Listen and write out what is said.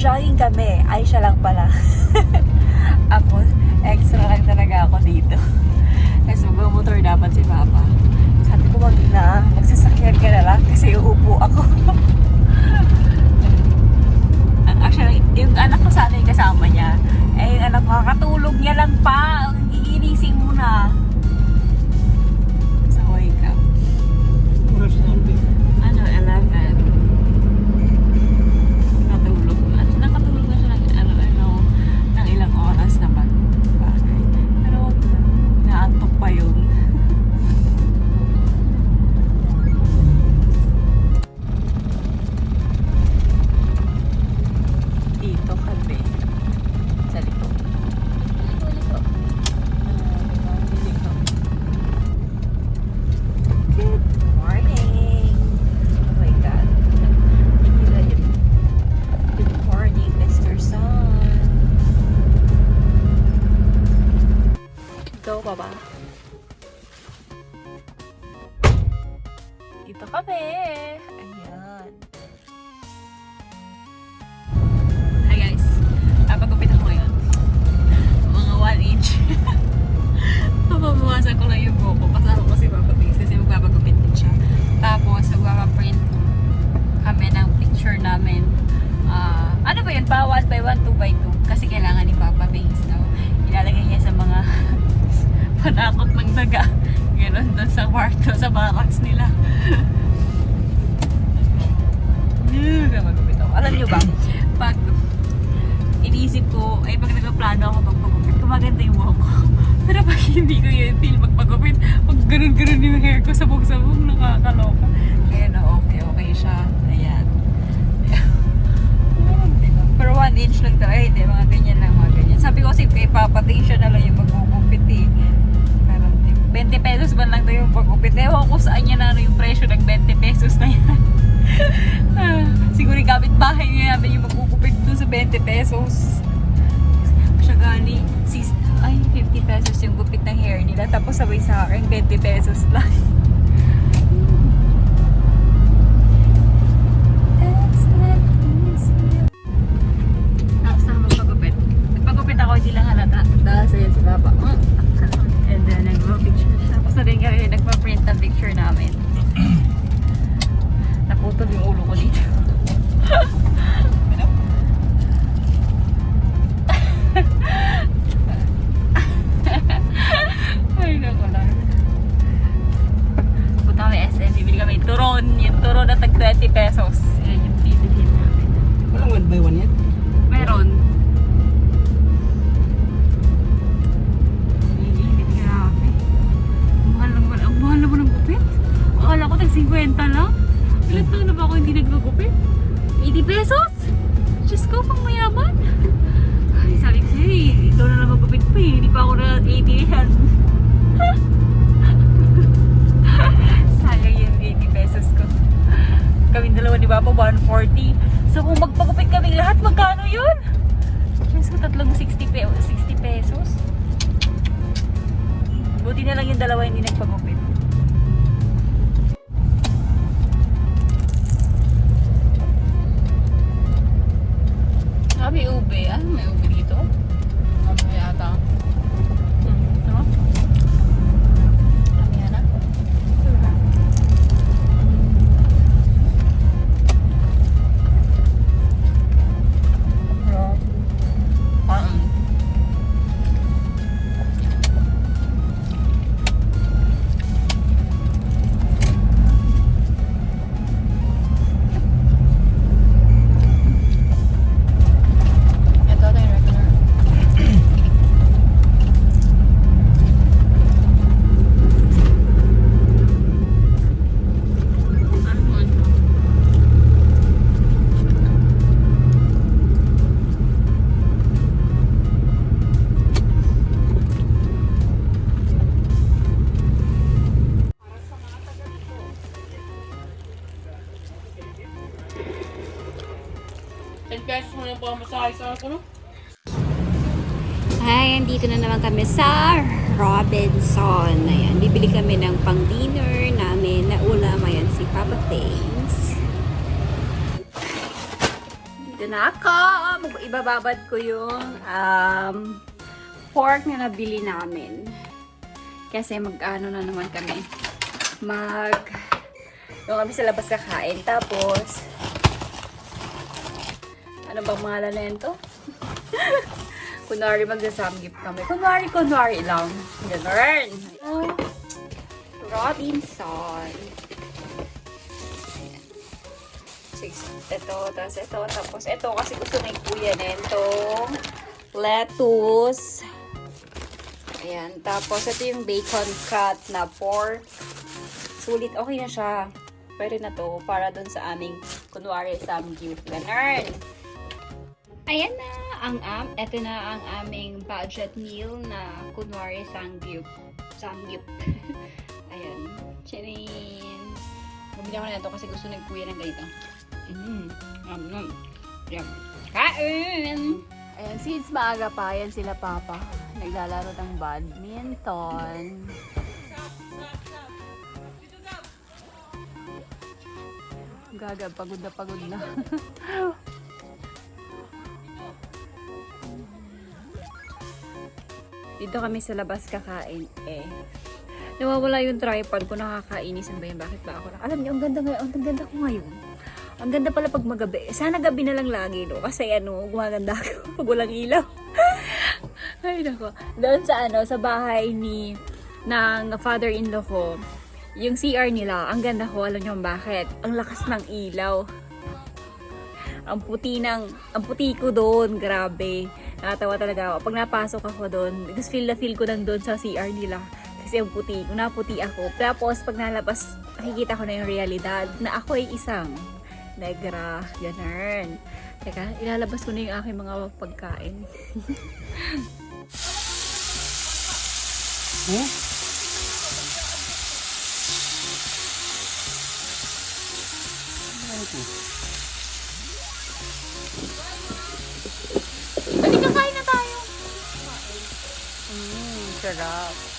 Nag-jogging kami. Ay, siya lang pala. Ako, extra lang talaga ako dito. Kasi mag-motor dapat si Papa. Sabi ko, wag na. Magsasakyan ka na lang kasi uupo ako. Actually, yung anak ko sana yung kasama niya. Eh, yung anak ko, kakatulog niya lang pa. Iinising mo na. So, wake up. Ano, 11. Nakatulog. Nakatulog na siya ng ilang oras naman. Bagay. Pero wag na. Naantok pa yun. Dito kami. Sa likod. Liko. Good morning. Oh my God. Good morning, Mr. Sun. Go, Baba. Dito kami. Ayan. Hi guys. Papagupit ako ngayon. Mga 1 inch. Papabawasan ko lang yung buko. Pasama ko si Poppa Things kasi magpapagupit din siya. Tapos magpapaprint kami ng picture namin. Ano ba yun? Pa 1x1, 2x2. Kasi kailangan ni Poppa Things. No? Ilalagay niya sa mga panakot ng daga. Ganoon doon sa kwarto, sa barracks nila. Magpapagupit ako. Alam nyo ba? Pag inisip ko, ay pag nagplano ako magpagupit, kumaganda yung buhok ko. Pero pag hindi ko yun feel magpagupit, pag ganun-ganun yung hair ko, sabog-sabog, nakakaloka. Kaya na okay siya. Ayan. Pero 1 inch lang talaga, hindi, mga ganyan lang, mga ganyan. Sabi ko kasi kay Poppa Things siya na lang yung magpagupit eh. Pero 20 pesos ba lang daw yung pagupit. Ewan ko saan niya na yung presyo ng 20 pesos na yan. Siguro yung kapit-bahay niya namin yung magkukupit doon sa 20 pesos. Siya gali, 50 pesos yung gupit ng hair nila. Tapos sabay sa akin, 20 pesos lang. Tapos na magpagupit. Nagpagupit ako, hindi lang halata. Dahil sa'yo si Papa. And then, nagpa-picture. Tapos na rin kami, nagpa-print ang picture namin. Naputol yung ulo ko dito. Ay, naku lang. Punta kami SM, bibili kami turon. Yung turon na tag 20 pesos. Yan yung bibilhin namin. Walang 1x1 yan? Meron. Iinit, grabe. Ang mahal naman ng gupit. Akala ko tag 50 lang. Ilan taon na ba ako hindi nagpagupit? 80 pesos? Diyos ko, pang mayaman. Ay, sabi ko, hey, ikaw na lang magupit pa eh. Hindi pa ako na 80 yan. Sayang yung 80 pesos ko. Kaming dalawa ni Papa, 140. So kung magpagupit kaming lahat, magkano yun? Diyos ko, tatlong 60 pesos. Buti na lang yung dalawa hindi nagpagupit. May ube, may ube dito. Ano yata? Ano? Ano yan ah? mo yung pamasahe sa ako, no? Ay, andito na naman kami sa Robinson. Ayan, bibili kami ng pang-dinner namin na ulam. Ayan, si Poppa Things. Dito Dito na ako. Ibababad ko yung pork na nabili namin. Kasi mag-ano na naman kami. Doon kami sa labas kakain. Tapos, ano bang pangalan na yun to? Kunwari magsasamgip kami. Kunwari lang. Ganun. Robinson. Ito, tapos ito kasi gusto ni Kuya nitong lettuce. Ayan, tapos ito yung bacon cut na pork. Sulit, okay na siya. Pwede na to para dun sa aming kunwari samgyup. Ganun. Ayan na ito na ang aming budget meal na kunwari samgyup. Ayan. Charin. Bumili ako na ito kasi gusto ng Kuya ng ganito. Yan. Kain! Ayan, since maaga pa, yan sila Papa. Naglalaro ng badminton. Gaga, pagod na. Dito kami sa labas kakain. Nawawala yung tripod ko, nakakainis. Ba yan? Bakit ba ako? Alam niyo, ang ganda ko ngayon. Ang ganda pala pag magabi. Sana gabi na lang lagi, no? Kasi gumaganda ako pag walang ilaw. Ay, nako. Doon sa bahay ng father-in-law ko, yung CR nila, ang ganda ko. Alam niyo bakit? Ang lakas ng ilaw. Ang puti ko doon, grabe. Nakatawa talaga ako. Pag napasok ako doon, because feel ko lang doon sa CR nila. Kasi ang puti ko, naputi ako. Tapos, pag nalabas, nakikita ko na yung realidad na ako ay isang negra. Ganun. Teka, ilalabas ko na yung aking mga pagkain. Balik, kakain na tayo. Sarap.